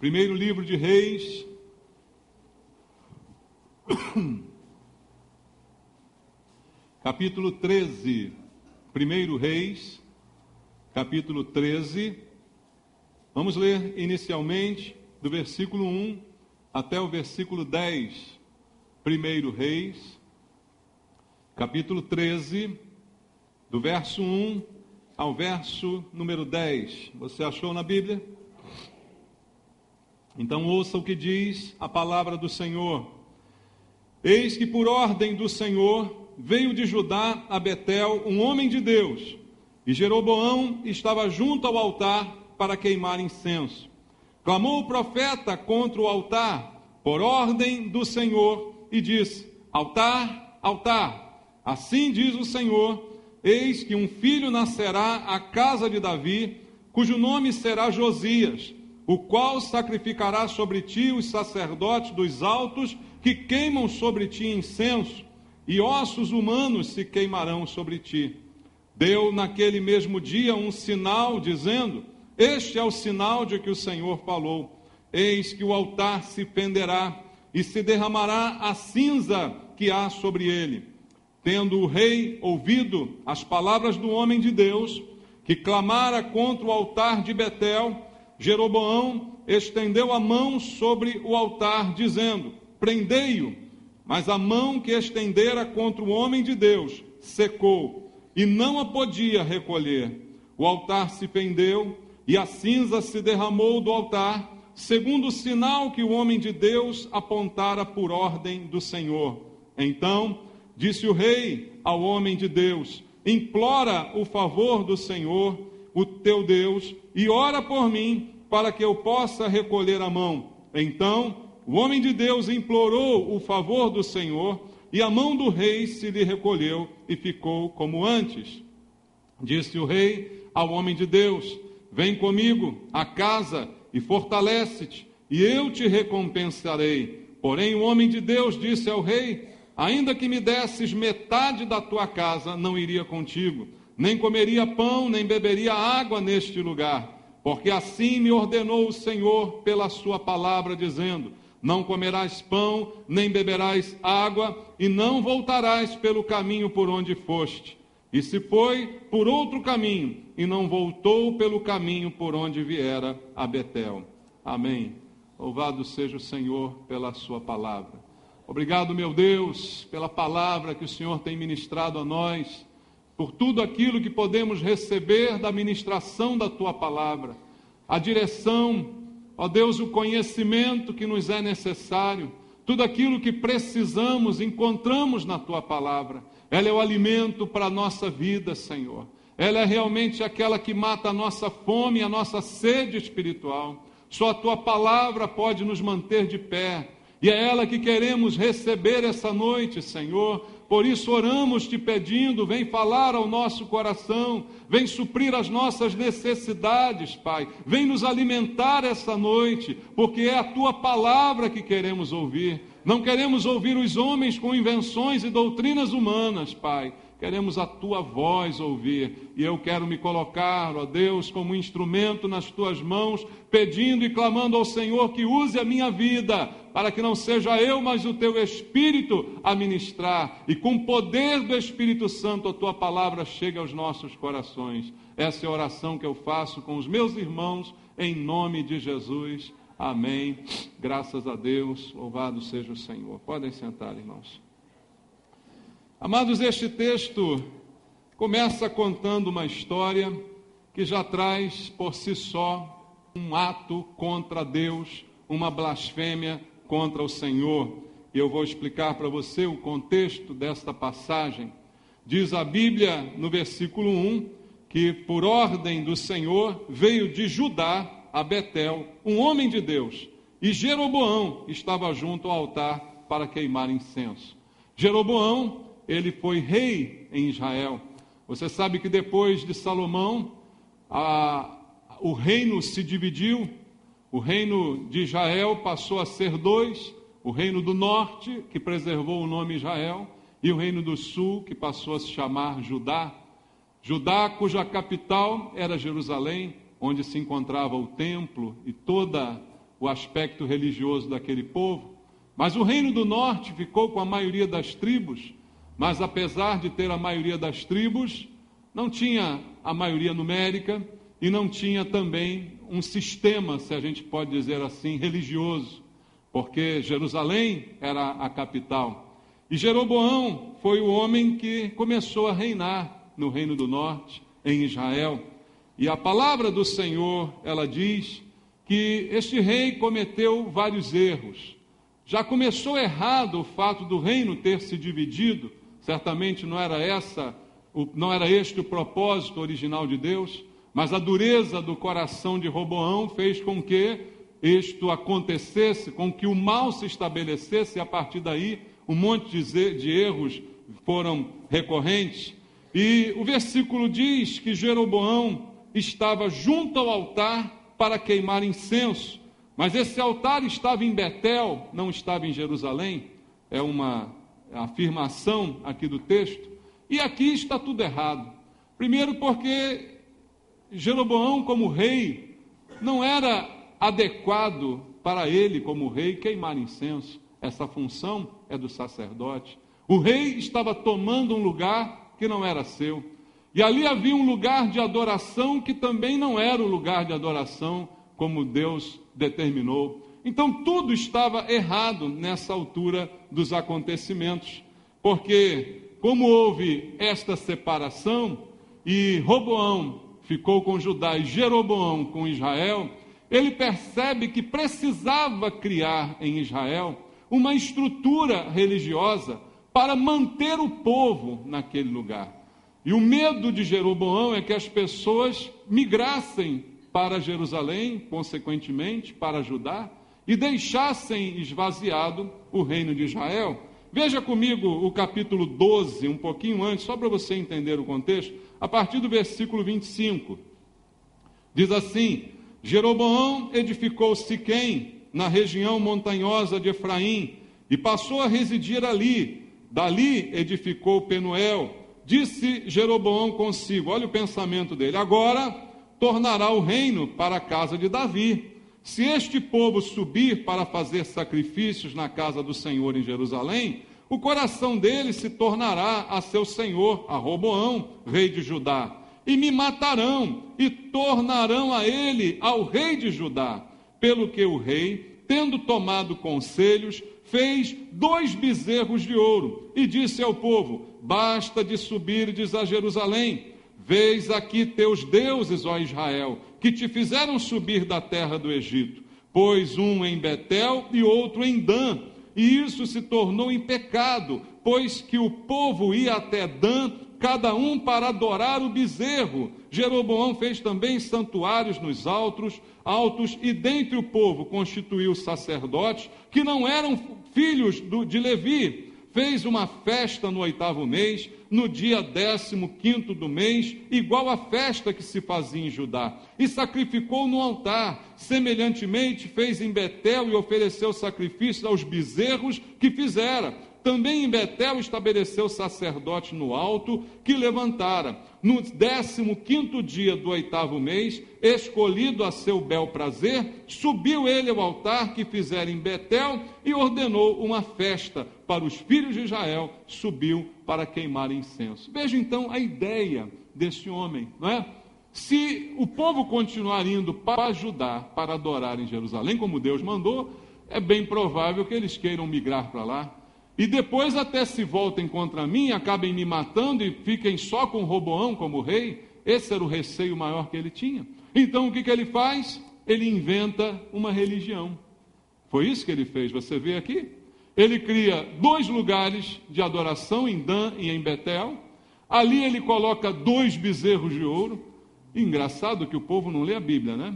Primeiro livro de Reis, capítulo 13. Primeiro Reis, capítulo 13. Vamos ler inicialmente do versículo 1 até o versículo 10. Primeiro Reis, capítulo 13, do verso 1 ao verso número 10. Você achou na Bíblia? Então ouça o que diz a palavra do Senhor. Eis que por ordem do Senhor veio de Judá a Betel um homem de Deus, e Jeroboão estava junto ao altar para queimar incenso. Clamou o profeta contra o altar, por ordem do Senhor, e disse: altar, altar, assim diz o Senhor, eis que um filho nascerá à casa de Davi, cujo nome será Josias, o qual sacrificará sobre ti os sacerdotes dos altos que queimam sobre ti incenso, e ossos humanos se queimarão sobre ti. Deu naquele mesmo dia um sinal, dizendo: este é o sinal de que o Senhor falou. Eis que o altar se fenderá, e se derramará a cinza que há sobre ele. Tendo o rei ouvido as palavras do homem de Deus, que clamara contra o altar de Betel, Jeroboão estendeu a mão sobre o altar, dizendo: prendei-o. Mas a mão que estendera contra o homem de Deus secou, e não a podia recolher. O altar se fendeu, e a cinza se derramou do altar, segundo o sinal que o homem de Deus apontara por ordem do Senhor. Então disse o rei ao homem de Deus: implora o favor do Senhor, o teu Deus, e ora por mim, para que eu possa recolher a mão. Então o homem de Deus implorou o favor do Senhor, e a mão do rei se lhe recolheu, e ficou como antes. Disse o rei ao homem de Deus: vem comigo à casa e fortalece-te, e eu te recompensarei. Porém o homem de Deus disse ao rei: ainda que me desses metade da tua casa, não iria contigo, nem comeria pão, nem beberia água neste lugar, porque assim me ordenou o Senhor pela sua palavra, dizendo: não comerás pão, nem beberás água, e não voltarás pelo caminho por onde foste. E se foi por outro caminho, e não voltou pelo caminho por onde viera a Betel. Amém. Louvado seja o Senhor pela sua palavra. Obrigado, meu Deus, pela palavra que o Senhor tem ministrado a nós, por tudo aquilo que podemos receber da ministração da tua palavra, a direção, ó Deus, o conhecimento que nos é necessário, tudo aquilo que precisamos, encontramos na tua palavra. Ela é o alimento para a nossa vida, Senhor. Ela é realmente aquela que mata a nossa fome, a nossa sede espiritual. Só a tua palavra pode nos manter de pé. E é ela que queremos receber essa noite, Senhor. Por isso oramos te pedindo, vem falar ao nosso coração, vem suprir as nossas necessidades, Pai. Vem nos alimentar essa noite, porque é a tua palavra que queremos ouvir. Não queremos ouvir os homens com invenções e doutrinas humanas, Pai. Queremos a tua voz ouvir, e eu quero me colocar, ó Deus, como instrumento nas tuas mãos, pedindo e clamando ao Senhor que use a minha vida, para que não seja eu, mas o teu Espírito a ministrar, e com o poder do Espírito Santo a tua palavra chegue aos nossos corações. Essa é a oração que eu faço com os meus irmãos, em nome de Jesus. Amém. Graças a Deus, louvado seja o Senhor. Podem sentar, irmãos. Amados, este texto começa contando uma história que já traz por si só um ato contra Deus, uma blasfêmia contra o Senhor. E eu vou explicar para você o contexto desta passagem. Diz a Bíblia no versículo 1 que por ordem do Senhor veio de Judá a Betel um homem de Deus, e Jeroboão estava junto ao altar para queimar incenso. Jeroboão, ele foi rei em Israel. Você sabe que depois de Salomão, o reino se dividiu. O reino de Israel passou a ser dois: o reino do norte, que preservou o nome Israel, e o reino do sul, que passou a se chamar Judá. Judá, cuja capital era Jerusalém, onde se encontrava o templo e toda o aspecto religioso daquele povo. Mas o reino do norte ficou com a maioria das tribos, mas apesar de ter a maioria das tribos, não tinha a maioria numérica e não tinha também um sistema, se a gente pode dizer assim, religioso, porque Jerusalém era a capital. E Jeroboão foi o homem que começou a reinar no reino do norte, em Israel. E a palavra do Senhor, ela diz que este rei cometeu vários erros. Já começou errado o fato do reino ter se dividido, certamente não era este o propósito original de Deus, mas a dureza do coração de Roboão fez com que isto acontecesse, com que o mal se estabelecesse, e a partir daí um monte de erros foram recorrentes. E o versículo diz que Jeroboão estava junto ao altar para queimar incenso, mas esse altar estava em Betel, não estava em Jerusalém. É uma afirmação aqui do texto. E aqui está tudo errado. Primeiro porque Jeroboão, como rei, não era adequado para ele, como rei, queimar incenso. Essa função é do sacerdote. O rei estava tomando um lugar que não era seu. E ali havia um lugar de adoração que também não era o lugar de adoração como Deus determinou. Então tudo estava errado nessa altura dos acontecimentos, porque como houve esta separação e Roboão ficou com Judá e Jeroboão com Israel, ele percebe que precisava criar em Israel uma estrutura religiosa para manter o povo naquele lugar. E o medo de Jeroboão é que as pessoas migrassem para Jerusalém, consequentemente para Judá, e deixassem esvaziado o reino de Israel. Veja comigo o capítulo 12, um pouquinho antes, só para você entender o contexto, a partir do versículo 25. Diz assim: Jeroboão edificou Siquém, na região montanhosa de Efraim, e passou a residir ali. Dali edificou Penuel. Disse Jeroboão consigo, olha o pensamento dele: agora tornará o reino para a casa de Davi. Se este povo subir para fazer sacrifícios na casa do Senhor em Jerusalém, o coração dele se tornará a seu senhor, a Roboão, rei de Judá, e me matarão, e tornarão a ele, ao rei de Judá. Pelo que o rei, tendo tomado conselhos, fez 2 bezerros de ouro, e disse ao povo: basta de subirdes a Jerusalém. Vês aqui teus deuses, ó Israel, que te fizeram subir da terra do Egito, pois um em Betel e outro em Dan. E isso se tornou em pecado, pois que o povo ia até Dan, cada um para adorar o bezerro. Jeroboão fez também santuários nos altos, e dentre o povo constituiu sacerdotes, que não eram filhos de Levi. Fez uma festa no 8º mês, no dia 15º do mês, igual à festa que se fazia em Judá, e sacrificou no altar. Semelhantemente fez em Betel e ofereceu sacrifícios aos bezerros que fizera. Também em Betel estabeleceu sacerdote no alto, que levantara. No 15º dia do 8º mês, escolhido a seu bel prazer, subiu ele ao altar que fizera em Betel e ordenou uma festa para os filhos de Israel, subiu para queimar incenso. Veja então a ideia desse homem, não é? Se o povo continuar indo para Judá para adorar em Jerusalém, como Deus mandou, é bem provável que eles queiram migrar para lá. E depois até se voltem contra mim, acabem me matando e fiquem só com Roboão como rei. Esse era o receio maior que ele tinha. Então o que ele faz? Ele inventa uma religião. Foi isso que ele fez, você vê aqui? Ele cria 2 lugares de adoração, em Dan e em Betel. Ali ele coloca 2 bezerros de ouro. Engraçado que o povo não lê a Bíblia, né?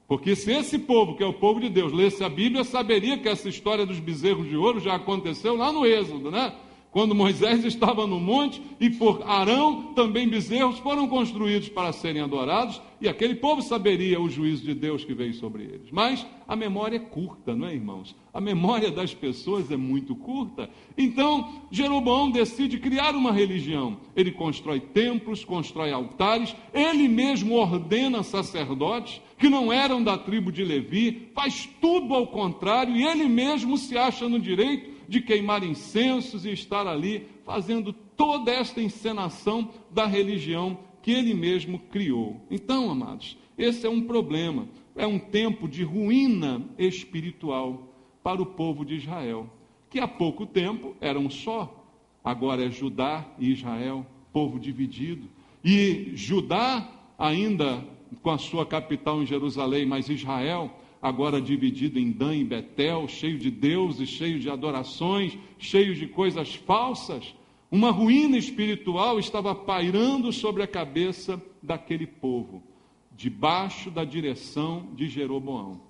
Porque se esse povo, que é o povo de Deus, lesse a Bíblia, saberia que essa história dos bezerros de ouro já aconteceu lá no Êxodo, né? quando Moisés estava no monte, e por Arão também bezerros foram construídos para serem adorados, e aquele povo saberia o juízo de Deus que veio sobre eles. Mas a memória é curta, não é, irmãos? A memória das pessoas é muito curta. Então, Jeroboão decide criar uma religião. Ele constrói templos, constrói altares, ele mesmo ordena sacerdotes que não eram da tribo de Levi, faz tudo ao contrário, e ele mesmo se acha no direito de queimar incensos e estar ali fazendo toda esta encenação da religião que ele mesmo criou. Então, amados, esse é um problema, é um tempo de ruína espiritual para o povo de Israel, que há pouco tempo eram só, agora é Judá e Israel, povo dividido, e Judá ainda com a sua capital em Jerusalém, mas Israel agora dividido em Dan e Betel, cheio de deuses, cheio de adorações, cheio de coisas falsas. Uma ruína espiritual estava pairando sobre a cabeça daquele povo, debaixo da direção de Jeroboão.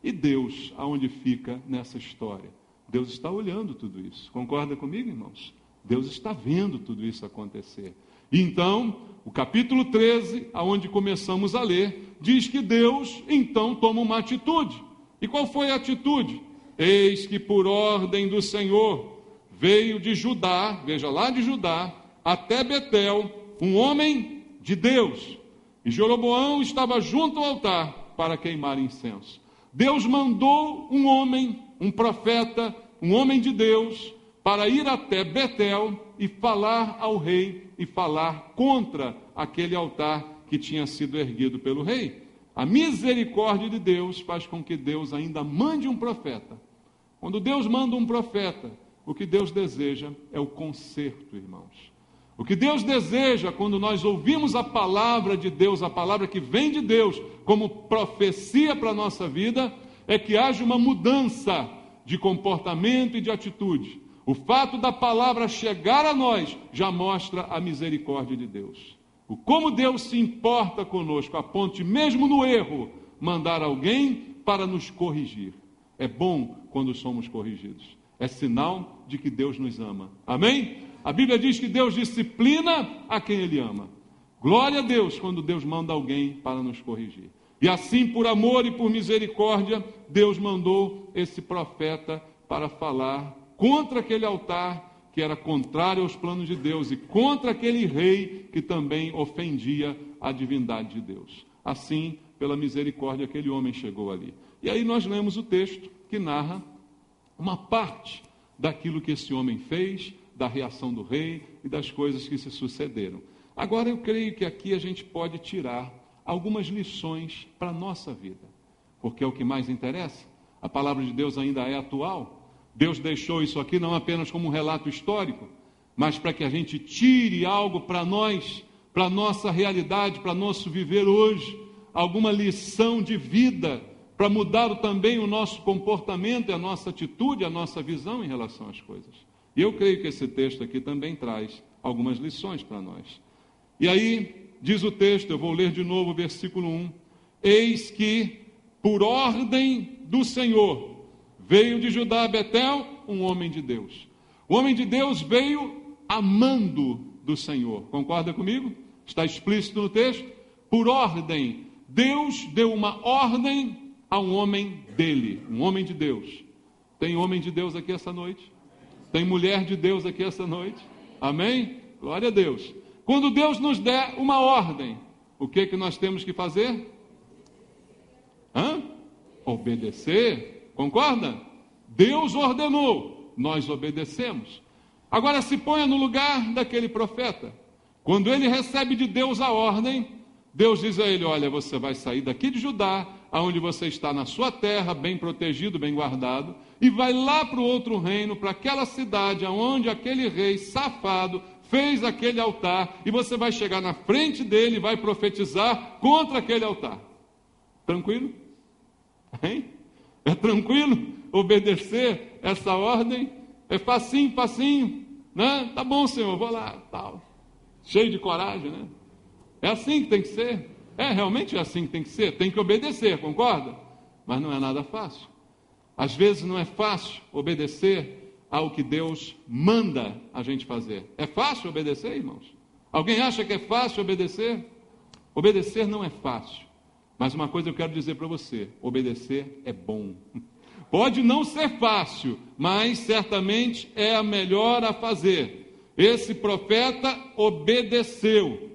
E Deus, aonde fica nessa história? Deus está olhando tudo isso. Concorda comigo, irmãos? Deus está vendo tudo isso acontecer. E então, o capítulo 13, aonde começamos a ler, diz que Deus, então, toma uma atitude. E qual foi a atitude? Eis que por ordem do Senhor veio de Judá, veja lá de Judá, até Betel, um homem de Deus. E Jeroboão estava junto ao altar para queimar incenso. Deus mandou um homem, um profeta, um homem de Deus, para ir até Betel e falar ao rei e falar contra aquele altar que tinha sido erguido pelo rei. A misericórdia de Deus faz com que Deus ainda mande um profeta. Quando Deus manda um profeta, o que Deus deseja é o conserto, irmãos. O que Deus deseja quando nós ouvimos a palavra de Deus, a palavra que vem de Deus como profecia para a nossa vida, é que haja uma mudança de comportamento e de atitude. O fato da palavra chegar a nós já mostra a misericórdia de Deus. O como Deus se importa conosco, a ponto de, mesmo no erro, mandar alguém para nos corrigir. É bom quando somos corrigidos. É sinal de que Deus nos ama. Amém? A Bíblia diz que Deus disciplina a quem Ele ama. Glória a Deus quando Deus manda alguém para nos corrigir. E assim, por amor e por misericórdia, Deus mandou esse profeta para falar contra aquele altar que era contrário aos planos de Deus e contra aquele rei que também ofendia a divindade de Deus. Assim, pela misericórdia, aquele homem chegou ali. E aí nós lemos o texto que narra uma parte daquilo que esse homem fez, da reação do rei e das coisas que se sucederam. Agora eu creio que aqui a gente pode tirar algumas lições para a nossa vida, porque é o que mais interessa. A palavra de Deus ainda é atual. Deus deixou isso aqui não apenas como um relato histórico, mas para que a gente tire algo para nós, para a nossa realidade, para nosso viver hoje, alguma lição de vida, para mudar também o nosso comportamento, a nossa atitude, a nossa visão em relação às coisas. E eu creio que esse texto aqui também traz algumas lições para nós. E aí, diz o texto, eu vou ler de novo o versículo 1. Eis que, por ordem do Senhor, veio de Judá a Betel um homem de Deus. O homem de Deus veio amando do Senhor. Concorda comigo? Está explícito no texto. Por ordem. Deus deu uma ordem a um homem dele, um homem de Deus. Tem homem de Deus aqui essa noite? Tem mulher de Deus aqui essa noite? Amém? Glória a Deus. Quando Deus nos der uma ordem, o que que nós temos que fazer? Obedecer. Concorda? Deus ordenou, nós obedecemos. Agora se ponha no lugar daquele profeta. Quando ele recebe de Deus a ordem, Deus diz a ele: olha, você vai sair daqui de Judá, aonde você está na sua terra, bem protegido, bem guardado, e vai lá para o outro reino, para aquela cidade onde aquele rei safado fez aquele altar, e você vai chegar na frente dele e vai profetizar contra aquele altar. Tranquilo? Hein? É tranquilo obedecer essa ordem? É facinho, facinho, né? Tá bom, Senhor, vou lá, tal. Cheio de coragem, né? É assim que tem que ser. Realmente é assim que tem que ser. Tem que obedecer, concorda? Mas não é nada fácil. Às vezes não é fácil obedecer ao que Deus manda a gente fazer. É fácil obedecer, irmãos? Alguém acha que é fácil obedecer? Obedecer não é fácil. Mas uma coisa eu quero dizer para você: obedecer é bom. Pode não ser fácil, mas certamente é a melhor a fazer. Esse profeta obedeceu.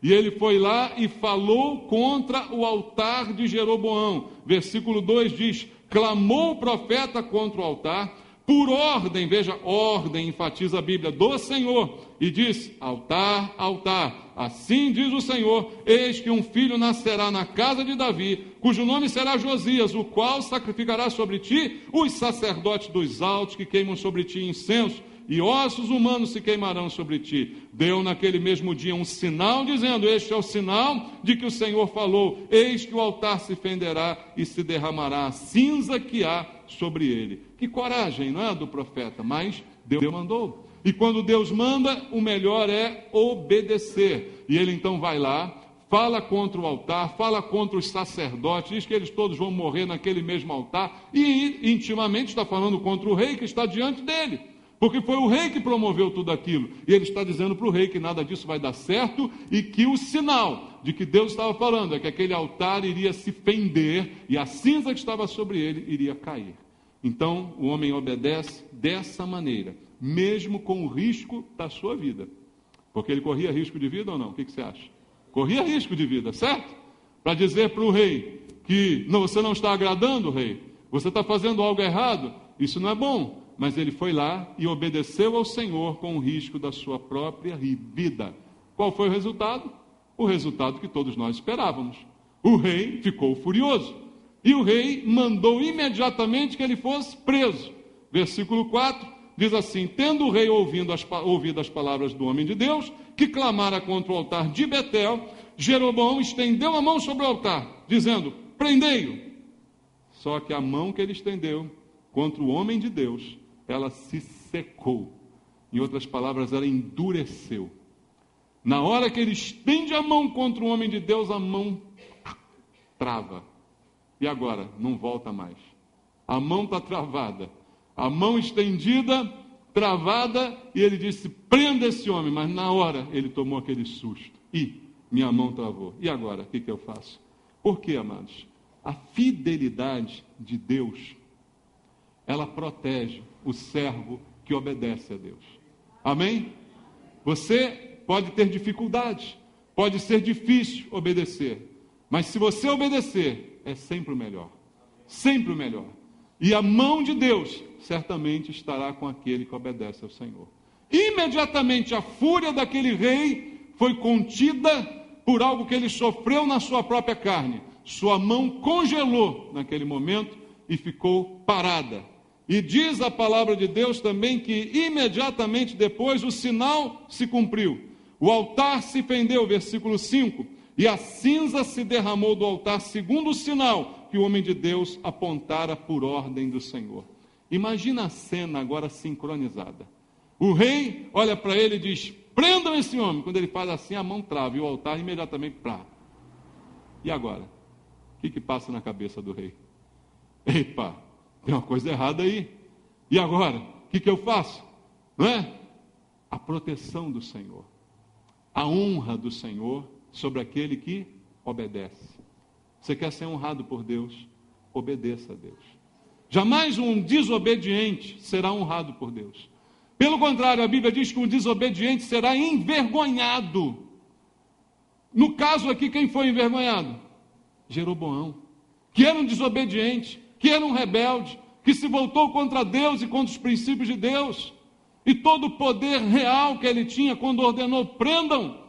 E ele foi lá e falou contra o altar de Jeroboão. Versículo 2 diz: clamou o profeta contra o altar, por ordem, veja, ordem, enfatiza a Bíblia, do Senhor, e disse: altar, altar, assim diz o Senhor, eis que um filho nascerá na casa de Davi, cujo nome será Josias, o qual sacrificará sobre ti os sacerdotes dos altos que queimam sobre ti incenso, e ossos humanos se queimarão sobre ti. Deu naquele mesmo dia um sinal, dizendo: este é o sinal de que o Senhor falou, eis que o altar se fenderá e se derramará a cinza que há sobre ele. Que coragem, não é, do profeta? Mas Deus mandou. E quando Deus manda, o melhor é obedecer. E ele então vai lá, fala contra o altar, fala contra os sacerdotes, diz que eles todos vão morrer naquele mesmo altar, e intimamente está falando contra o rei que está diante dele. Porque foi o rei que promoveu tudo aquilo. E ele está dizendo para o rei que nada disso vai dar certo e que o sinal de que Deus estava falando é que aquele altar iria se fender e a cinza que estava sobre ele iria cair. Então o homem obedece dessa maneira, mesmo com o risco da sua vida. Porque ele corria risco de vida ou não? O que você acha? Corria risco de vida, certo? Para dizer para o rei que não, você não está agradando o rei, você está fazendo algo errado, isso não é bom. Mas ele foi lá e obedeceu ao Senhor com o risco da sua própria vida. Qual foi o resultado? O resultado que todos nós esperávamos. O rei ficou furioso. E o rei mandou imediatamente que ele fosse preso. Versículo 4 diz assim: tendo o rei ouvido as palavras do homem de Deus, que clamara contra o altar de Betel, Jeroboão estendeu a mão sobre o altar, dizendo: prendei-o. Só que a mão que ele estendeu contra o homem de Deus, ela se secou. Em outras palavras, ela endureceu. Na hora que ele estende a mão contra o homem de Deus, a mão trava. E agora? Não volta mais. A mão está travada. A mão estendida, travada, e ele disse: prenda esse homem. Mas na hora ele tomou aquele susto. E minha mão travou. E agora? O que eu faço? Por quê, amados? A fidelidade de Deus, ela protege o servo que obedece a Deus. Amém? Você pode ter dificuldades, pode ser difícil obedecer, mas se você obedecer, é sempre o melhor. Sempre o melhor. E a mão de Deus certamente estará com aquele que obedece ao Senhor. Imediatamente a fúria daquele rei foi contida por algo que ele sofreu na sua própria carne. Sua mão congelou naquele momento e ficou parada. E diz a palavra de Deus também que imediatamente depois o sinal se cumpriu. O altar se fendeu, versículo 5, e a cinza se derramou do altar, segundo o sinal que o homem de Deus apontara por ordem do Senhor. Imagina a cena agora sincronizada. O rei olha para ele e diz: prendam esse homem. Quando ele faz assim, a mão trava e o altar imediatamente plá. E agora? O que passa na cabeça do rei? Epa! Tem uma coisa errada aí. E agora? O que eu faço? Não é? A proteção do Senhor. A honra do Senhor sobre aquele que obedece. Você quer ser honrado por Deus? Obedeça a Deus. Jamais um desobediente será honrado por Deus. Pelo contrário, a Bíblia diz que um desobediente será envergonhado. No caso aqui, quem foi envergonhado? Jeroboão, que era um desobediente, que era um rebelde, que se voltou contra Deus e contra os princípios de Deus, e todo o poder real que ele tinha, quando ordenou prendam,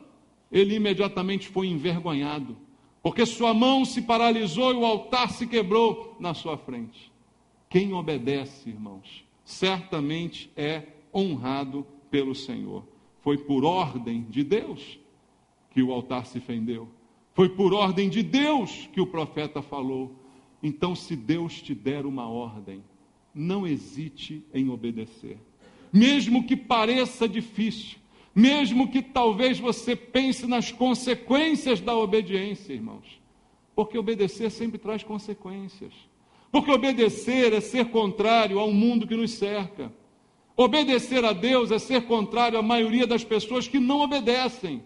ele imediatamente foi envergonhado, porque sua mão se paralisou e o altar se quebrou na sua frente. Quem obedece, irmãos, certamente é honrado pelo Senhor. Foi por ordem de Deus que o altar se fendeu, foi por ordem de Deus que o profeta falou. Então, se Deus te der uma ordem, não hesite em obedecer. Mesmo que pareça difícil, mesmo que talvez você pense nas consequências da obediência, irmãos. Porque obedecer sempre traz consequências. Porque obedecer é ser contrário ao mundo que nos cerca. Obedecer a Deus é ser contrário à maioria das pessoas que não obedecem.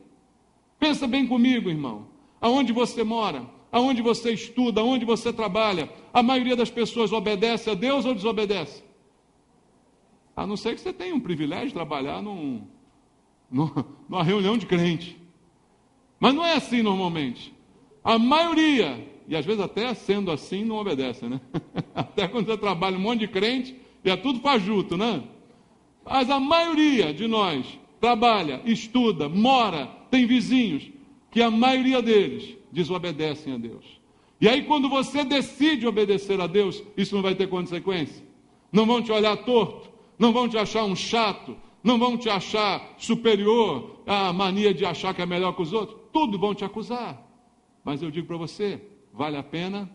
Pensa bem comigo, irmão. Aonde você mora, aonde você estuda, aonde você trabalha, a maioria das pessoas obedece a Deus ou desobedece? A não ser que você tenha um privilégio de trabalhar numa reunião de crente. Mas não é assim normalmente. A maioria, e às vezes até sendo assim, não obedece, né? Até quando você trabalha um monte de crente, e é tudo fajuto, né? Mas a maioria de nós trabalha, estuda, mora, tem vizinhos, que a maioria deles desobedecem a Deus. E aí quando você decide obedecer a Deus, isso não vai ter consequência? Não vão te olhar torto, não vão te achar um chato, não vão te achar superior à mania de achar que é melhor que os outros, tudo vão te acusar. Mas eu digo para você, vale a pena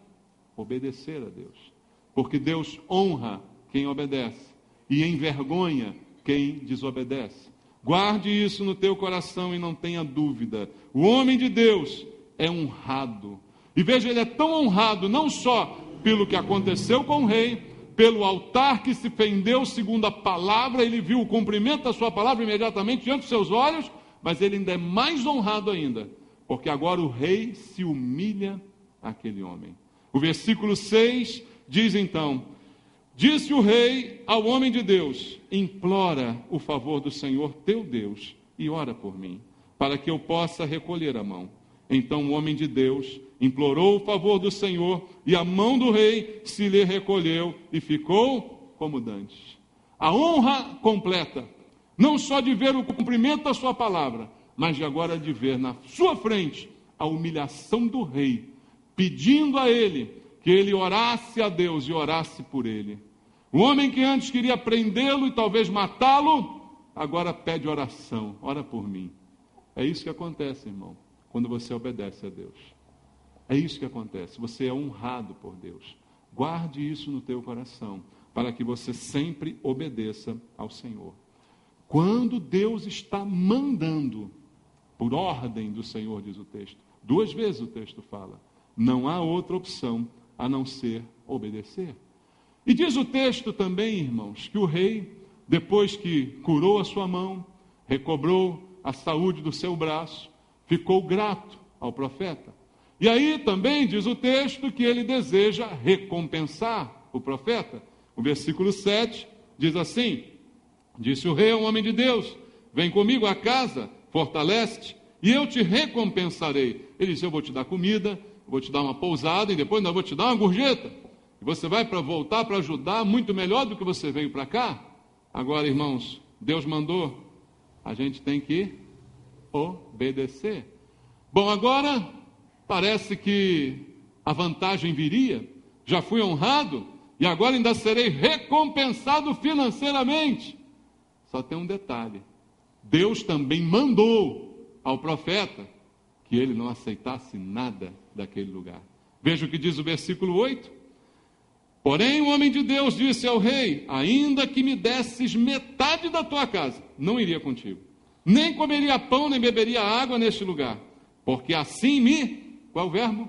obedecer a Deus, porque Deus honra quem obedece e envergonha quem desobedece. Guarde isso no teu coração e não tenha dúvida. O homem de Deus é honrado. E veja, ele é tão honrado não só pelo que aconteceu com o rei, pelo altar que se fendeu segundo a palavra, ele viu o cumprimento da sua palavra imediatamente diante dos seus olhos, mas ele ainda é mais honrado ainda, porque agora o rei se humilha àquele homem. O versículo 6 diz então: disse o rei ao homem de Deus: implora o favor do Senhor teu Deus e ora por mim, para que eu possa recolher a mão. Então o homem de Deus implorou o favor do Senhor, e a mão do rei se lhe recolheu e ficou como dantes. A honra completa, não só de ver o cumprimento da sua palavra, mas de agora de ver na sua frente a humilhação do rei, pedindo a ele que ele orasse a Deus e orasse por ele. O homem que antes queria prendê-lo e talvez matá-lo, agora pede oração, ora por mim. É isso que acontece, irmão, quando você obedece a Deus. É isso que acontece, você é honrado por Deus. Guarde isso no teu coração, para que você sempre obedeça ao Senhor. Quando Deus está mandando, por ordem do Senhor, diz o texto, 2 vezes o texto fala, não há outra opção a não ser obedecer. E diz o texto também, irmãos, que o rei, depois que curou a sua mão, recobrou a saúde do seu braço, ficou grato ao profeta. E aí também diz o texto que ele deseja recompensar o profeta. O versículo 7 diz assim: disse o rei ao homem de Deus: vem comigo à casa, fortalece-te, e eu te recompensarei. Ele disse: eu vou te dar comida, vou te dar uma pousada, e depois ainda vou te dar uma gorjeta. E você vai voltar para ajudar muito melhor do que você veio para cá. Agora, irmãos, Deus mandou, a gente tem que obedecer. Bom, agora parece que a vantagem viria, já fui honrado, e agora ainda serei recompensado financeiramente. Só tem um detalhe: Deus também mandou ao profeta que ele não aceitasse nada daquele lugar. Veja o que diz o versículo 8. Porém o homem de Deus disse ao rei: ainda que me desses metade da tua casa, não iria contigo, nem comeria pão, nem beberia água neste lugar, porque assim qual é o verbo?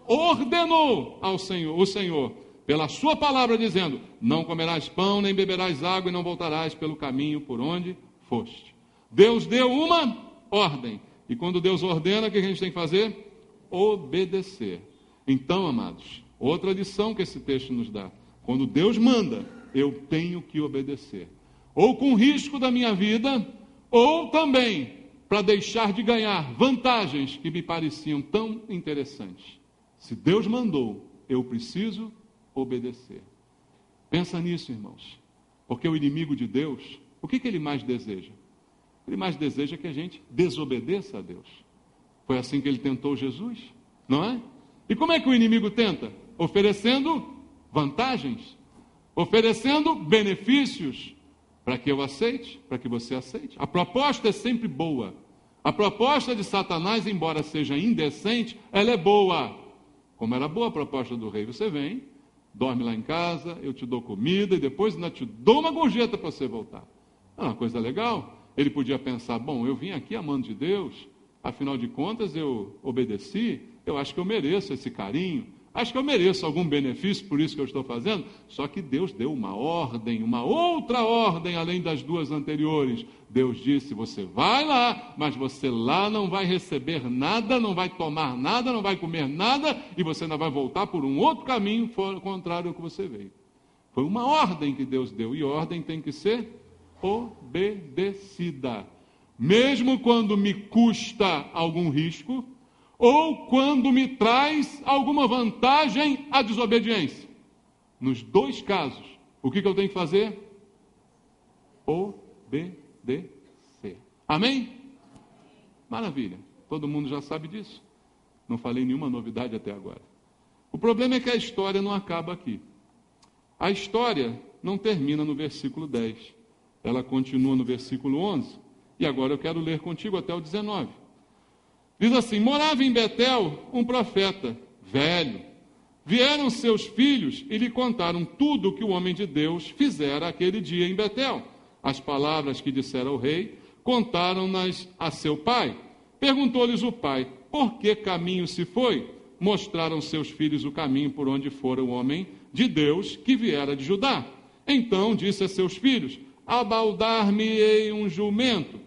Ordenou ao Senhor, o Senhor, pela sua palavra, dizendo: não comerás pão, nem beberás água, e não voltarás pelo caminho por onde foste. Deus deu uma ordem, e quando Deus ordena, o que a gente tem que fazer? Obedecer. Então, amados, outra lição que esse texto nos dá: quando Deus manda, eu tenho que obedecer, ou com risco da minha vida, ou também para deixar de ganhar vantagens que me pareciam tão interessantes. Se Deus mandou, eu preciso obedecer. Pensa nisso, irmãos, porque o inimigo de Deus, o que ele mais deseja? Ele mais deseja que a gente desobedeça a Deus. Foi assim que ele tentou Jesus, não é? E como é que o inimigo tenta? Oferecendo vantagens, oferecendo benefícios, para que eu aceite, para que você aceite. A proposta é sempre boa. A proposta de Satanás, embora seja indecente, ela é boa. Como era boa a proposta do rei: você vem, dorme lá em casa, eu te dou comida e depois ainda te dou uma gorjeta para você voltar. É uma coisa legal. Ele podia pensar: bom, eu vim aqui amando de Deus, afinal de contas eu obedeci, eu acho que eu mereço esse carinho. Acho que eu mereço algum benefício, por isso que eu estou fazendo. Só que Deus deu uma ordem, uma outra ordem, além das duas anteriores. Deus disse, você vai lá, mas você lá não vai receber nada, não vai tomar nada, não vai comer nada, e você ainda vai voltar por um outro caminho, contrário ao que você veio. Foi uma ordem que Deus deu, e ordem tem que ser obedecida. Mesmo quando me custa algum risco, ou quando me traz alguma vantagem a desobediência. Nos dois casos, o que eu tenho que fazer? Obedecer. Amém? Maravilha. Todo mundo já sabe disso. Não falei nenhuma novidade até agora. O problema é que a história não acaba aqui. A história não termina no versículo 10. Ela continua no versículo 11. E agora eu quero ler contigo até o 19. Diz assim, morava em Betel um profeta, velho. Vieram seus filhos e lhe contaram tudo o que o homem de Deus fizera aquele dia em Betel. As palavras que dissera o rei, contaram-nas a seu pai. Perguntou-lhes o pai, por que caminho se foi? Mostraram seus filhos o caminho por onde fora o homem de Deus que viera de Judá. Então disse a seus filhos, abaldar-me-ei um jumento.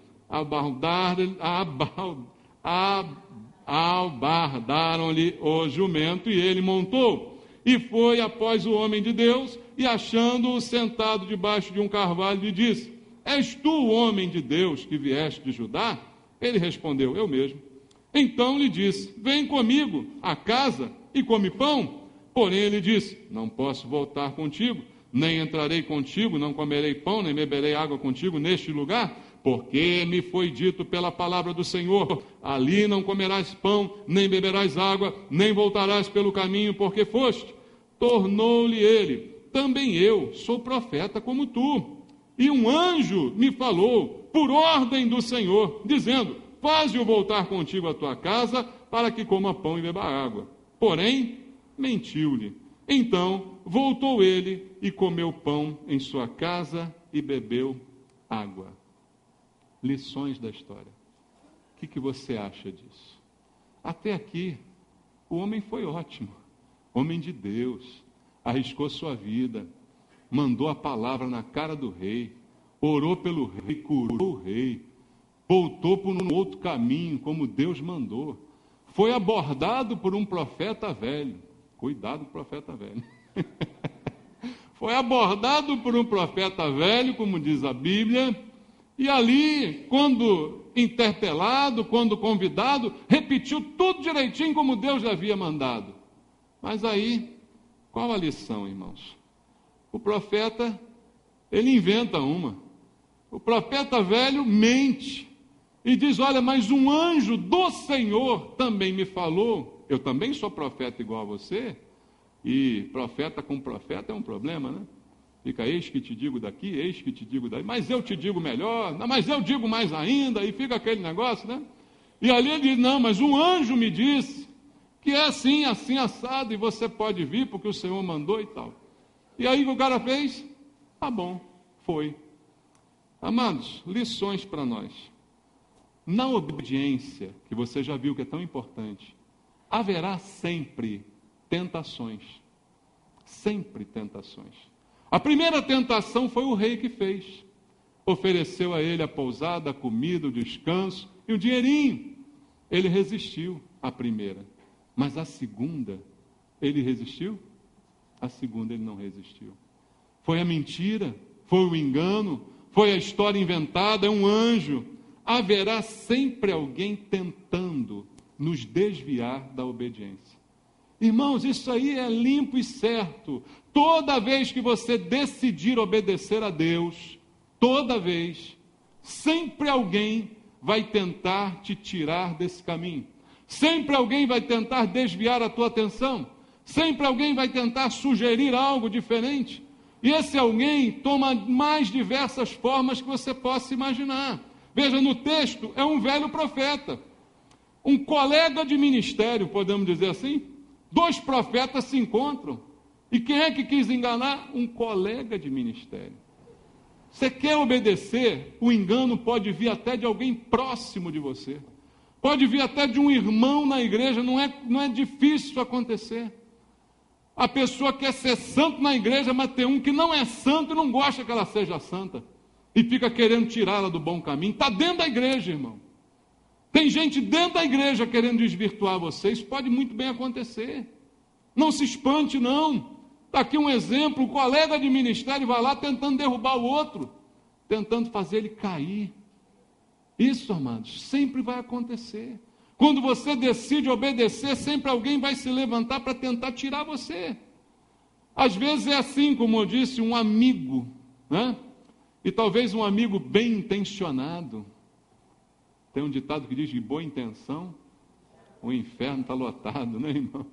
Abardaram-lhe o jumento e ele montou. E foi após o homem de Deus e achando-o sentado debaixo de um carvalho lhe disse, és tu o homem de Deus que vieste de Judá? Ele respondeu, eu mesmo. Então lhe disse, vem comigo à casa e come pão. Porém ele disse, não posso voltar contigo, nem entrarei contigo, não comerei pão, nem beberei água contigo neste lugar, porque me foi dito pela palavra do Senhor, ali não comerás pão, nem beberás água, nem voltarás pelo caminho porque foste. Tornou-lhe ele, também eu sou profeta como tu. E um anjo me falou, por ordem do Senhor, dizendo, faze-o voltar contigo à tua casa, para que coma pão e beba água. Porém, mentiu-lhe. Então, voltou ele e comeu pão em sua casa e bebeu água. Lições da história. O que você acha disso? Até aqui, o homem foi ótimo. Homem de Deus. Arriscou sua vida. Mandou a palavra na cara do rei. Orou pelo rei, curou o rei. Voltou por um outro caminho, como Deus mandou. Foi abordado por um profeta velho. Cuidado com o profeta velho. Foi abordado por um profeta velho, como diz a Bíblia, e ali, quando interpelado, quando convidado, repetiu tudo direitinho como Deus lhe havia mandado. Mas aí, qual a lição, irmãos? O profeta, ele inventa uma. O profeta velho mente e diz, olha, mas um anjo do Senhor também me falou. Eu também sou profeta igual a você, e profeta com profeta é um problema, né? Fica, eis que te digo daqui, eis que te digo daí, mas eu te digo melhor, mas eu digo mais ainda, e fica aquele negócio, né? E ali ele diz, não, mas um anjo me disse que é assim, assim, assado, e você pode vir porque o Senhor mandou e tal. E aí o cara fez, tá bom, foi. Amados, lições para nós. Na obediência, que você já viu que é tão importante, haverá sempre tentações. Sempre tentações. A primeira tentação foi o rei que fez. Ofereceu a ele a pousada, a comida, o descanso e o dinheirinho. Ele resistiu à primeira. Mas a segunda, ele resistiu? A segunda ele não resistiu. Foi a mentira, foi o engano, foi a história inventada, é um anjo. Haverá sempre alguém tentando nos desviar da obediência. Irmãos, isso aí é limpo e certo. Toda vez que você decidir obedecer a Deus, toda vez, sempre alguém vai tentar te tirar desse caminho. Sempre alguém vai tentar desviar a tua atenção. Sempre alguém vai tentar sugerir algo diferente. E esse alguém toma mais diversas formas que você possa imaginar. Veja, no texto, é um velho profeta. Um colega de ministério, podemos dizer assim. Dois profetas se encontram. E quem é que quis enganar? Um colega de ministério. Você quer obedecer? O engano pode vir até de alguém próximo de você. Pode vir até de um irmão na igreja. Não é difícil acontecer. A pessoa quer ser santo na igreja, mas tem um que não é santo e não gosta que ela seja santa. E fica querendo tirá-la do bom caminho. Está dentro da igreja, irmão. Tem gente dentro da igreja querendo desvirtuar você. Isso pode muito bem acontecer. Não se espante, não. Está aqui um exemplo, o colega de ministério vai lá tentando derrubar o outro, tentando fazer ele cair. Isso, amados, sempre vai acontecer. Quando você decide obedecer, sempre alguém vai se levantar para tentar tirar você. Às vezes é assim, como eu disse, um amigo, né? E talvez um amigo bem intencionado. Tem um ditado que diz que boa intenção, o inferno está lotado, né, irmão?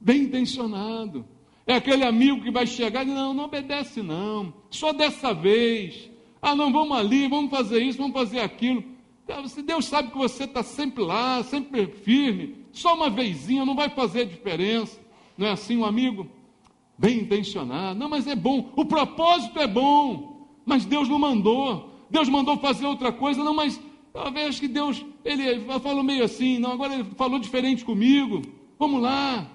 Bem intencionado. É aquele amigo que vai chegar e diz, não obedece não, só dessa vez. Não, vamos ali, vamos fazer isso, vamos fazer aquilo. Deus sabe que você está sempre lá, sempre firme, só uma vezinha, não vai fazer diferença. Não é assim um amigo? Bem intencionado. Não, mas é bom, o propósito é bom, mas Deus não mandou. Deus mandou fazer outra coisa, não, mas talvez que Deus, ele falou meio assim, não, agora ele falou diferente comigo, vamos lá.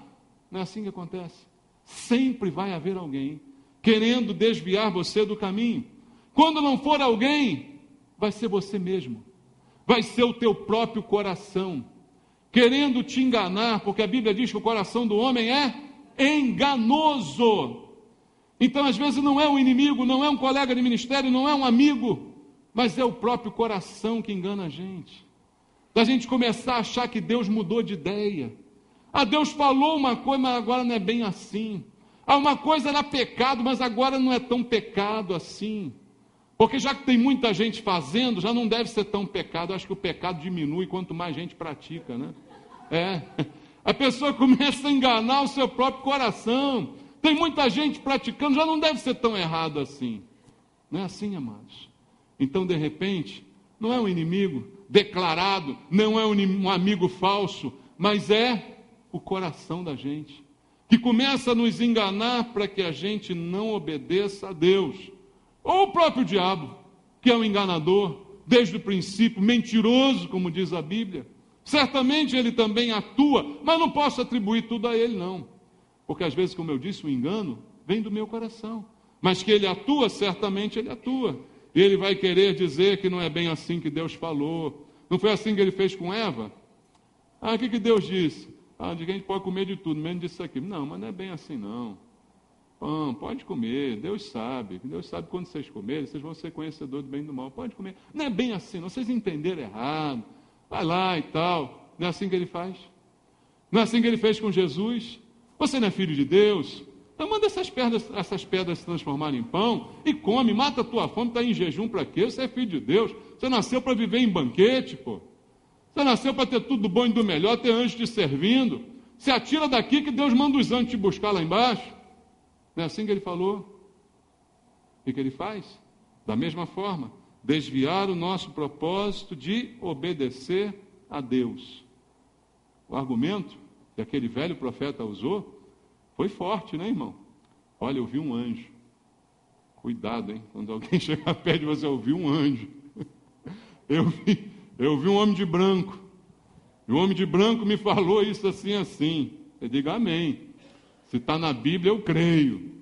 Não é assim que acontece. Sempre vai haver alguém querendo desviar você do caminho. Quando não for alguém, vai ser você mesmo. Vai ser o teu próprio coração, querendo te enganar, porque a Bíblia diz que o coração do homem é enganoso. Então, às vezes, não é um inimigo, não é um colega de ministério, não é um amigo, mas é o próprio coração que engana a gente. Da gente começar a achar que Deus mudou de ideia. Deus falou uma coisa, mas agora não é bem assim. Uma coisa era pecado, mas agora não é tão pecado assim. Porque já que tem muita gente fazendo, já não deve ser tão pecado. Eu acho que o pecado diminui quanto mais gente pratica, né? A pessoa começa a enganar o seu próprio coração. Tem muita gente praticando, já não deve ser tão errado assim. Não é assim, amados? Então, de repente, não é um inimigo declarado, não é um amigo falso, mas é o coração da gente, que começa a nos enganar para que a gente não obedeça a Deus. Ou o próprio diabo, que é um enganador, desde o princípio, mentiroso, como diz a Bíblia. Certamente ele também atua, mas não posso atribuir tudo a ele, não. Porque às vezes, como eu disse, o engano vem do meu coração. Mas que ele atua, certamente ele atua. E ele vai querer dizer que não é bem assim que Deus falou. Não foi assim que ele fez com Eva? O que Deus disse? De que a gente pode comer de tudo, menos disso aqui. Não, mas não é bem assim, não. Pão, pode comer, Deus sabe quando vocês comerem, vocês vão ser conhecedores do bem e do mal, pode comer. Não é bem assim, não, vocês entenderam errado, vai lá e tal. Não é assim que ele faz? Não é assim que ele fez com Jesus? Você não é filho de Deus? Então manda essas pedras se transformarem em pão e come, mata a tua fome, está em jejum para quê? Você é filho de Deus, você nasceu para viver em banquete, pô. Você nasceu para ter tudo do bom e do melhor, ter anjos te servindo. Se atira daqui que Deus manda os anjos te buscar lá embaixo. Não é assim que ele falou? O que ele faz? Da mesma forma, desviar o nosso propósito de obedecer a Deus. O argumento que aquele velho profeta usou foi forte, né, irmão? Olha, eu vi um anjo. Cuidado, hein? Quando alguém chegar perto de você, eu vi um anjo. Eu vi um homem de branco. E o homem de branco me falou isso assim, assim. Eu digo, amém. Se está na Bíblia, eu creio.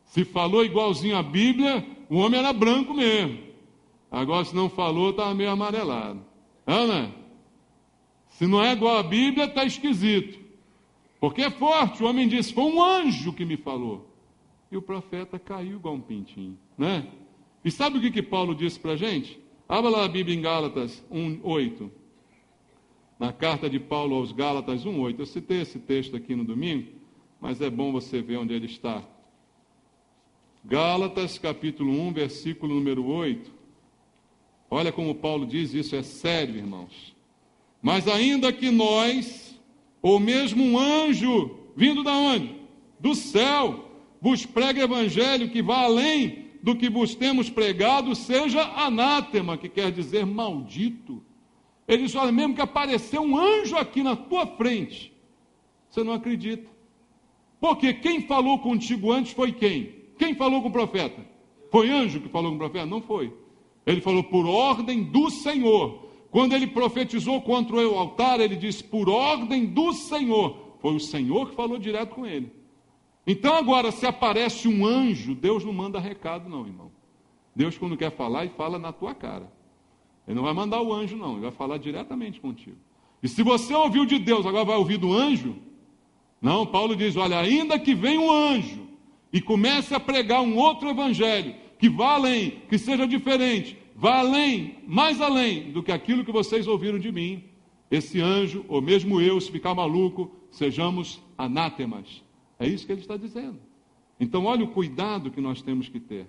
Se falou igualzinho à Bíblia, o homem era branco mesmo. Agora, se não falou, estava meio amarelado. Né? Se não é igual à Bíblia, está esquisito. Porque é forte. O homem disse, foi um anjo que me falou. E o profeta caiu igual um pintinho. Né? E sabe o que Paulo disse para a gente? Abra lá a Bíblia em Gálatas 1:8. Na carta de Paulo aos Gálatas 1:8. Eu citei esse texto aqui no domingo, mas é bom você ver onde ele está. Gálatas, capítulo 1, versículo número 8. Olha como Paulo diz, isso é sério, irmãos. Mas ainda que nós, ou mesmo um anjo, vindo da onde? Do céu, vos pregue evangelho que vá além do que vos temos pregado, seja anátema, que quer dizer maldito. Ele diz, olha, mesmo que apareceu um anjo aqui na tua frente, você não acredita. Porque quem falou contigo antes foi quem? Quem falou com o profeta? Foi anjo que falou com o profeta? Não foi. Ele falou por ordem do Senhor. Quando ele profetizou contra o altar, ele disse por ordem do Senhor. Foi o Senhor que falou direto com ele. Então agora, se aparece um anjo, Deus não manda recado não, irmão. Deus, quando quer falar, ele fala na tua cara. Ele não vai mandar o anjo não, ele vai falar diretamente contigo. E se você ouviu de Deus, agora vai ouvir do anjo? Não, Paulo diz, olha, ainda que venha um anjo e comece a pregar um outro evangelho, que vá além, que seja diferente, vá além, mais além do que aquilo que vocês ouviram de mim, esse anjo, ou mesmo eu, se ficar maluco, sejamos anátemas. É isso que ele está dizendo. Então, olha o cuidado que nós temos que ter.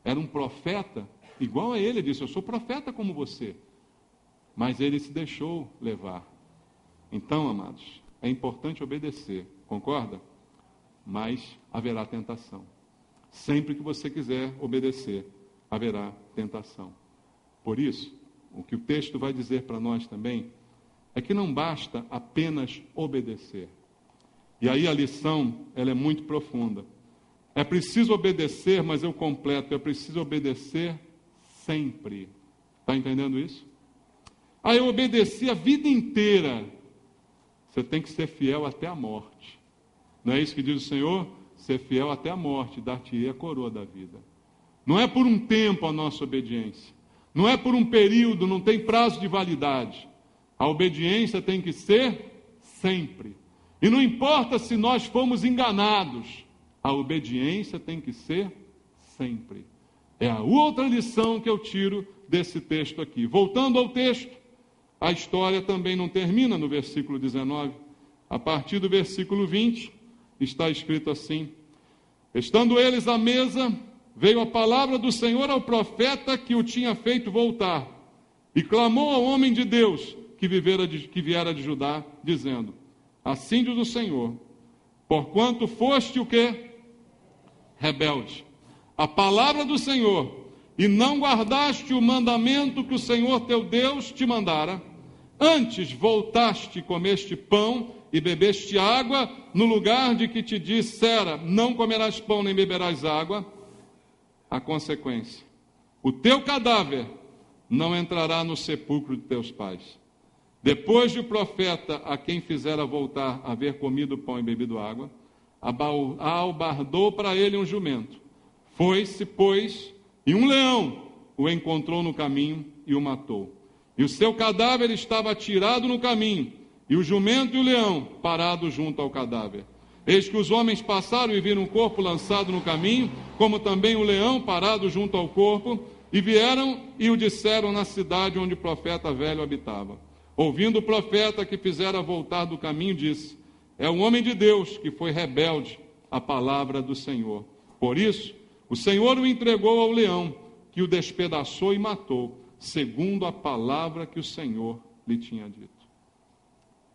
Era um profeta, igual a ele, disse, eu sou profeta como você. Mas ele se deixou levar. Então, amados, é importante obedecer, concorda? Mas haverá tentação. Sempre que você quiser obedecer, haverá tentação. Por isso, o que o texto vai dizer para nós também, é que não basta apenas obedecer. E aí a lição, ela é muito profunda. É preciso obedecer, mas eu completo, é preciso obedecer sempre. Está entendendo isso? Eu obedeci a vida inteira. Você tem que ser fiel até a morte. Não é isso que diz o Senhor? Ser fiel até a morte, dar-te-ei a coroa da vida. Não é por um tempo a nossa obediência. Não é por um período, não tem prazo de validade. A obediência tem que ser sempre. E não importa se nós fomos enganados, a obediência tem que ser sempre. É a outra lição que eu tiro desse texto aqui. Voltando ao texto, a história também não termina no versículo 19. A partir do versículo 20, está escrito assim: estando eles à mesa, veio a palavra do Senhor ao profeta que o tinha feito voltar, e clamou ao homem de Deus que viera de Judá, dizendo: assim diz o Senhor, porquanto foste o quê? Rebelde. A palavra do Senhor, e não guardaste o mandamento que o Senhor teu Deus te mandara, antes voltaste, comeste pão e bebeste água, no lugar de que te dissera, não comerás pão nem beberás água, a consequência, o teu cadáver não entrará no sepulcro de teus pais. Depois de o profeta, a quem fizera voltar, haver comido pão e bebido água, albardou para ele um jumento. Foi-se, pois, e um leão o encontrou no caminho e o matou. E o seu cadáver estava atirado no caminho, e o jumento e o leão parados junto ao cadáver. Eis que os homens passaram e viram o corpo lançado no caminho, como também o leão parado junto ao corpo, e vieram e o disseram na cidade onde o profeta velho habitava. Ouvindo o profeta que fizera voltar do caminho, disse: é um homem de Deus que foi rebelde à palavra do Senhor. Por isso, o Senhor o entregou ao leão, que o despedaçou e matou, segundo a palavra que o Senhor lhe tinha dito.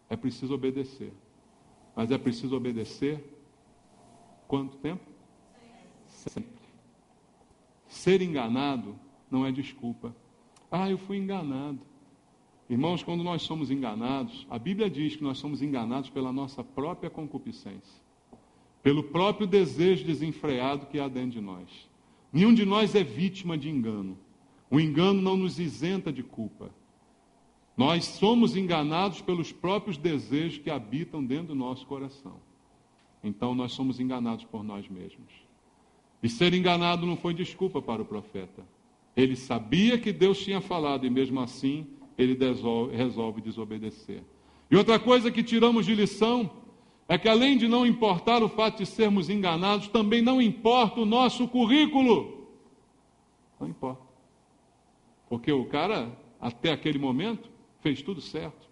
É preciso obedecer. Mas é preciso obedecer quanto tempo? Sempre. Ser enganado não é desculpa. Eu fui enganado. Irmãos, quando nós somos enganados, a Bíblia diz que nós somos enganados pela nossa própria concupiscência, pelo próprio desejo desenfreado que há dentro de nós. Nenhum de nós é vítima de engano. O engano não nos isenta de culpa. Nós somos enganados pelos próprios desejos que habitam dentro do nosso coração. Então nós somos enganados por nós mesmos. E ser enganado não foi desculpa para o profeta. Ele sabia que Deus tinha falado e mesmo assim ele resolve desobedecer. E outra coisa que tiramos de lição é que além de não importar o fato de sermos enganados, também não importa o nosso currículo. Não importa. Porque o cara, até aquele momento, fez tudo certo.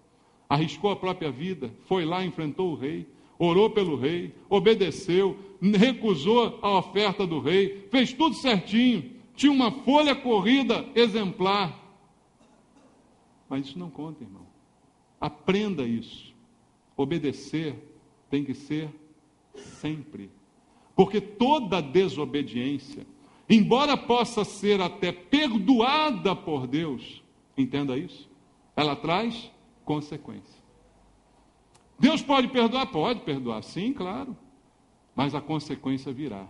Arriscou a própria vida, foi lá, enfrentou o rei, orou pelo rei, obedeceu, recusou a oferta do rei, fez tudo certinho, tinha uma folha corrida exemplar. Mas isso não conta, irmão. Aprenda isso. Obedecer tem que ser sempre. Porque toda desobediência, embora possa ser até perdoada por Deus, entenda isso, ela traz consequência. Deus pode perdoar? Pode perdoar, sim, claro. Mas a consequência virá.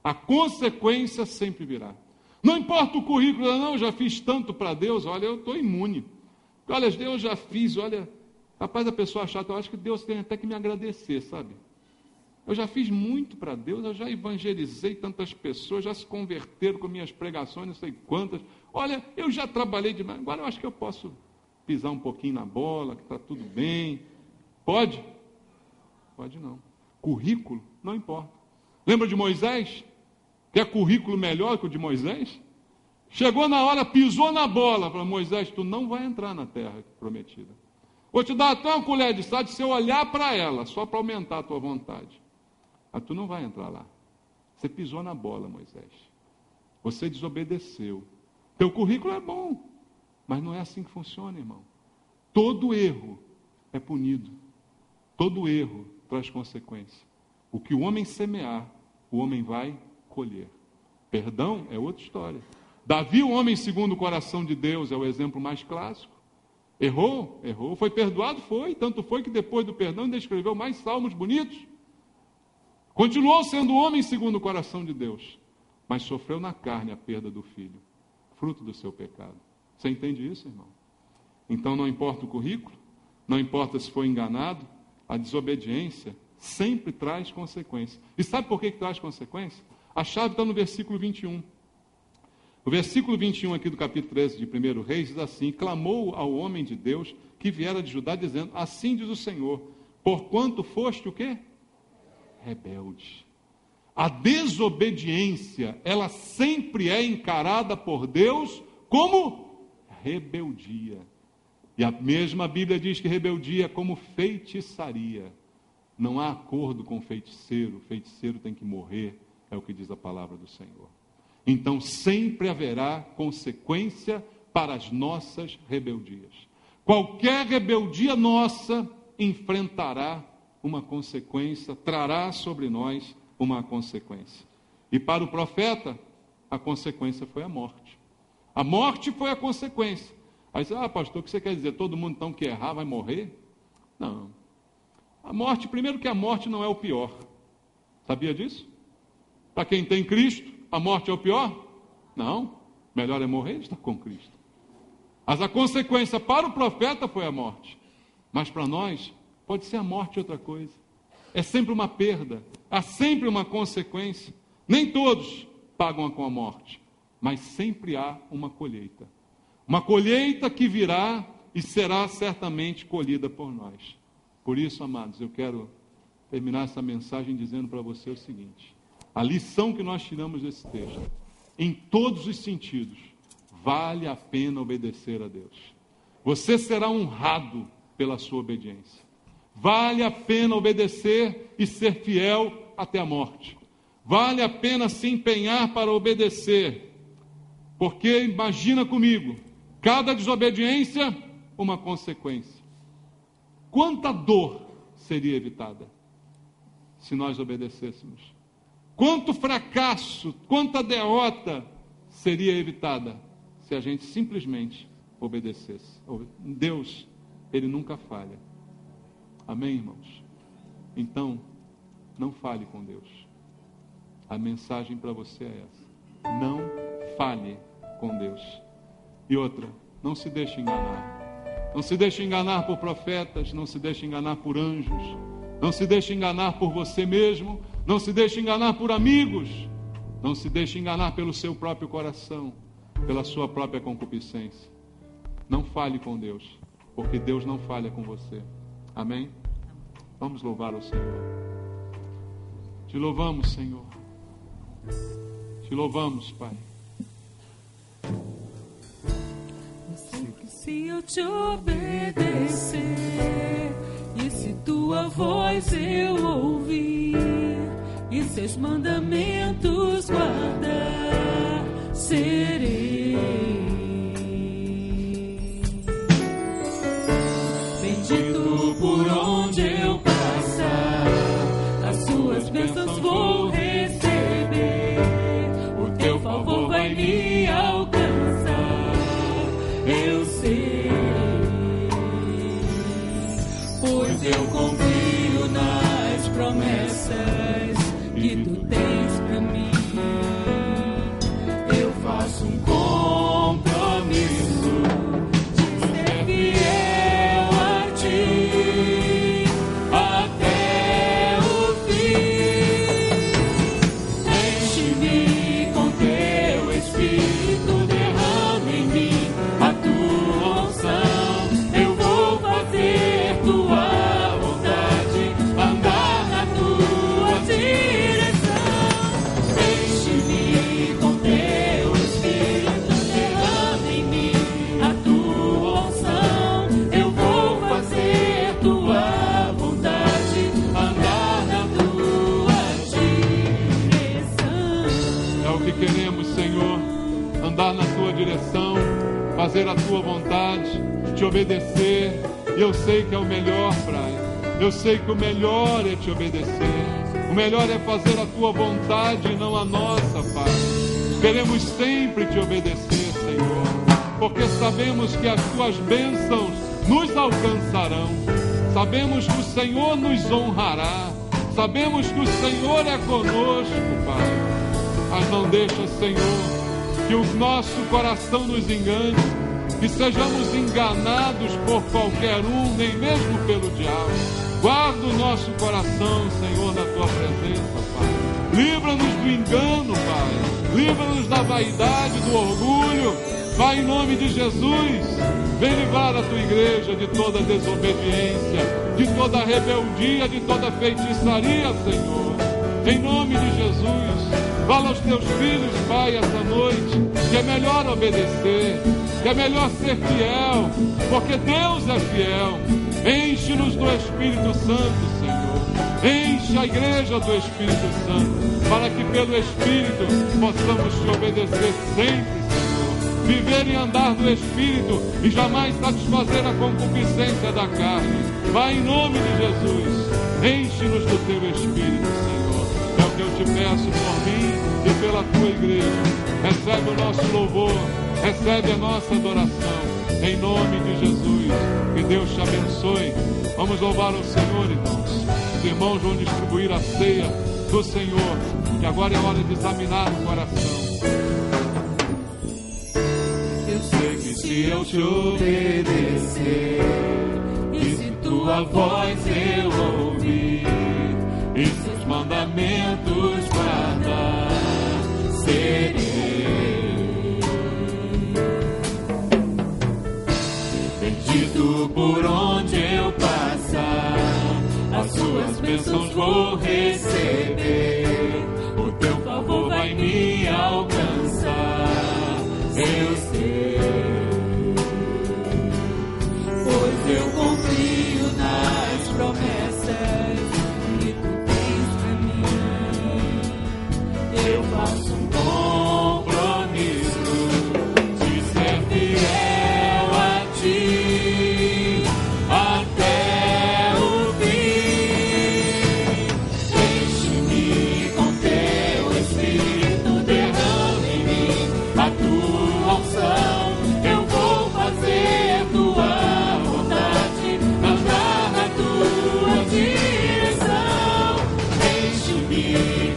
A consequência sempre virá. Não importa o currículo, não, eu já fiz tanto para Deus, olha, eu estou imune. Olha, eu já fiz, olha, capaz da pessoa achar, eu acho que Deus tem até que me agradecer, sabe? Eu já fiz muito para Deus, eu já evangelizei tantas pessoas, já se converteram com minhas pregações, não sei quantas. Olha, eu já trabalhei demais, agora eu acho que eu posso pisar um pouquinho na bola, que está tudo bem. Pode? Pode não. Currículo, não importa. Lembra de Moisés? Quer currículo melhor que o de Moisés? Chegou na hora, pisou na bola, falou: Moisés, tu não vai entrar na terra prometida. Vou te dar até uma colher de chá se eu olhar para ela, só para aumentar a tua vontade. Mas tu não vai entrar lá. Você pisou na bola, Moisés. Você desobedeceu. Teu currículo é bom, mas não é assim que funciona, irmão. Todo erro é punido. Todo erro traz consequência. O que o homem semear, o homem vai colher. Perdão é outra história. Davi, o homem segundo o coração de Deus, é o exemplo mais clássico. Errou, errou. Foi perdoado, foi. Tanto foi que depois do perdão ainda escreveu mais salmos bonitos. Continuou sendo homem segundo o coração de Deus, mas sofreu na carne a perda do filho, fruto do seu pecado. Você entende isso, irmão? Então não importa o currículo, não importa se foi enganado, a desobediência sempre traz consequência. E sabe por que traz consequência? A chave está no versículo 21. O versículo 21 aqui do capítulo 13 de 1 Reis diz assim: clamou ao homem de Deus que viera de Judá, dizendo: assim diz o Senhor, porquanto foste o quê? Rebelde. A desobediência, ela sempre é encarada por Deus como rebeldia. E a mesma Bíblia diz que rebeldia é como feitiçaria. Não há acordo com o feiticeiro tem que morrer, é o que diz a palavra do Senhor. Então sempre haverá consequência para as nossas rebeldias. Qualquer rebeldia nossa enfrentará uma consequência, trará sobre nós uma consequência. E para o profeta, a consequência foi a morte. A morte foi a consequência. Aí você, pastor, o que você quer dizer? Todo mundo então que errar vai morrer? Não. A morte, primeiro que a morte não é o pior. Sabia disso? Para quem tem Cristo, a morte é o pior? Não. Melhor é morrer e estar com Cristo. Mas a consequência para o profeta foi a morte. Mas para nós, pode ser a morte outra coisa. É sempre uma perda. Há sempre uma consequência. Nem todos pagam com a morte. Mas sempre há uma colheita. Uma colheita que virá e será certamente colhida por nós. Por isso, amados, eu quero terminar essa mensagem dizendo para você o seguinte: a lição que nós tiramos desse texto, em todos os sentidos, vale a pena obedecer a Deus. Você será honrado pela sua obediência. Vale a pena obedecer e ser fiel até a morte. Vale a pena se empenhar para obedecer. Porque, imagina comigo, cada desobediência, uma consequência. Quanta dor seria evitada se nós obedecêssemos? Quanto fracasso, quanta derrota seria evitada se a gente simplesmente obedecesse? Deus, Ele nunca falha. Amém, irmãos? Então, não fale com Deus. A mensagem para você é essa: não fale com Deus. E outra, não se deixe enganar. Não se deixe enganar por profetas, não se deixe enganar por anjos, não se deixe enganar por você mesmo, não se deixe enganar por amigos, não se deixe enganar pelo seu próprio coração, pela sua própria concupiscência. Não fale com Deus, porque Deus não falha com você. Amém? Vamos louvar o Senhor. Te louvamos, Senhor. Te louvamos, Pai. Se eu te obedecer, e se tua voz eu ouvir, e seus mandamentos guardar, serei bendito por onde eu passar, as suas bênçãos vou receber, o teu favor vai me alcançar. Eu sei, pois eu confio nas promessas que tu tens pra mim. queremos, Senhor, andar na Tua direção, fazer a Tua vontade, Te obedecer. E eu sei que é o melhor, Pai. Eu sei que o melhor é Te obedecer. O melhor é fazer a Tua vontade e não a nossa, Pai. Queremos sempre Te obedecer, Senhor, porque sabemos que as Tuas bênçãos nos alcançarão. Sabemos que o Senhor nos honrará. Sabemos que o Senhor é conosco, Pai. Mas não deixa, Senhor, que o nosso coração nos engane, que sejamos enganados por qualquer um, nem mesmo pelo diabo. Guarda o nosso coração, Senhor, na Tua presença, Pai. Livra-nos do engano, Pai. Livra-nos da vaidade, do orgulho. Pai, em nome de Jesus, vem livrar a Tua igreja de toda desobediência, de toda rebeldia, de toda feitiçaria, Senhor. Em nome de Jesus, fala aos Teus filhos, Pai, essa noite, que é melhor obedecer, que é melhor ser fiel, porque Deus é fiel. Enche-nos do Espírito Santo, Senhor. Enche a igreja do Espírito Santo, para que pelo Espírito possamos Te obedecer sempre, Senhor. Viver e andar do Espírito e jamais satisfazer a concupiscência da carne. Vai em nome de Jesus, enche-nos do Teu Espírito, Senhor. É o que eu Te peço por mim e pela Tua igreja. Recebe o nosso louvor, recebe a nossa adoração, em nome de Jesus. Que Deus Te abençoe. Vamos louvar o Senhor, irmãos. Os irmãos vão distribuir a ceia do Senhor, que agora é hora de examinar o coração. Eu sei que se eu Te obedecer, e se Tua voz eu ouvir, e Seus mandamentos guardar, serei bendito por onde eu passar. As Suas bênçãos vou receber, o Teu favor vai me alcançar. Eu sei, pois eu confio nas promessas que Tu tens pra mim. Eu faço um compromisso de ser fiel a Ti até o fim. Enche-me com Teu Espírito, derrame em mim a Tua unção. Eu vou fazer Tua vontade, andar na Tua direção. Enche-me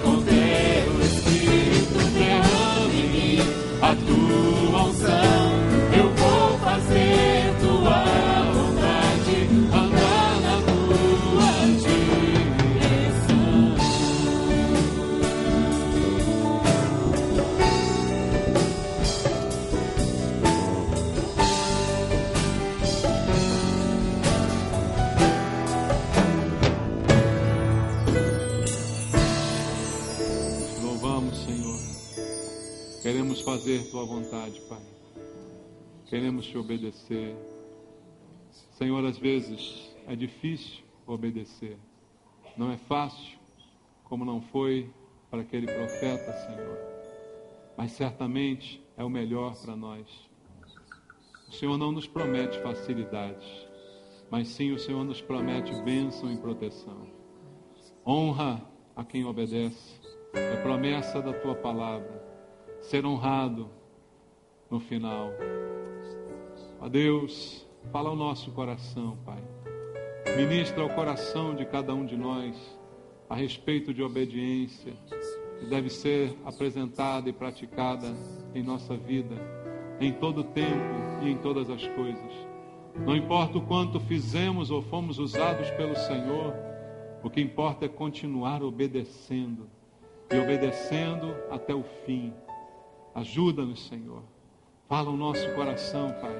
com Teu Espírito, derrame em mim a Tua unção. Eu vou fazer Tua vontade, andar na Tua direção. Louvamos, Senhor. Queremos fazer Tua vontade, Pai. Queremos Te obedecer. Senhor, às vezes é difícil obedecer. Não é fácil, como não foi para aquele profeta, Senhor. Mas certamente é o melhor para nós. O Senhor não nos promete facilidades, mas sim o Senhor nos promete bênção e proteção. Honra a quem obedece. É promessa da Tua palavra. Ser honrado no final. Ó Deus, fala ao nosso coração, Pai. Ministra ao coração de cada um de nós a respeito de obediência que deve ser apresentada e praticada em nossa vida, em todo tempo e em todas as coisas. Não importa o quanto fizemos ou fomos usados pelo Senhor, o que importa é continuar obedecendo e obedecendo até o fim. Ajuda-nos, Senhor. Fala o nosso coração, Pai.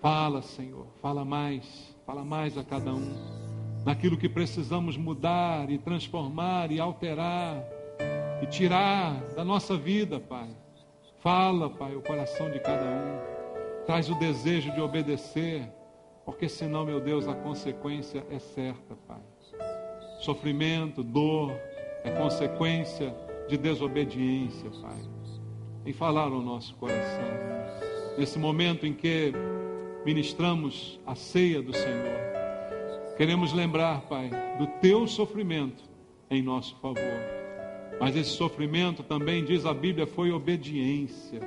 Fala, Senhor. Fala mais a cada um. Naquilo que precisamos mudar e transformar e alterar e tirar da nossa vida, Pai. Fala, Pai, o coração de cada um. Traz o desejo de obedecer, porque senão, meu Deus, a consequência é certa, Pai. Sofrimento, dor, é consequência de desobediência, Pai, em falar ao nosso coração. Nesse momento em que ministramos a ceia do Senhor, queremos lembrar, Pai, do Teu sofrimento em nosso favor. Mas esse sofrimento também, diz a Bíblia, foi obediência.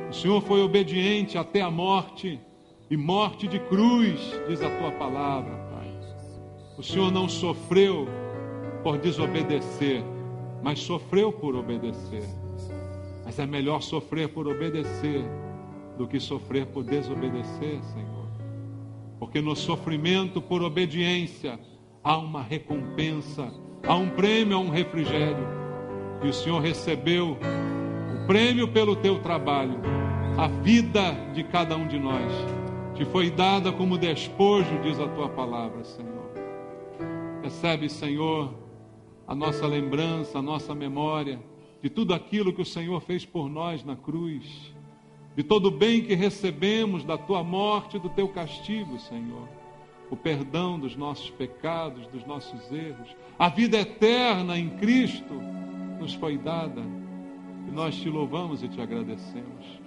O Senhor foi obediente até a morte, e morte de cruz, diz a Tua palavra, Pai. O Senhor não sofreu por desobedecer, mas sofreu por obedecer. Mas é melhor sofrer por obedecer do que sofrer por desobedecer, Senhor. Porque no sofrimento por obediência há uma recompensa, há um prêmio, há um refrigério. E o Senhor recebeu o prêmio pelo Teu trabalho. A vida de cada um de nós te foi dada como despojo, diz a Tua palavra, Senhor. Recebe, Senhor, a nossa lembrança, a nossa memória de tudo aquilo que o Senhor fez por nós na cruz, de todo o bem que recebemos da Tua morte e do Teu castigo, Senhor. O perdão dos nossos pecados, dos nossos erros, a vida eterna em Cristo nos foi dada, e nós Te louvamos e Te agradecemos.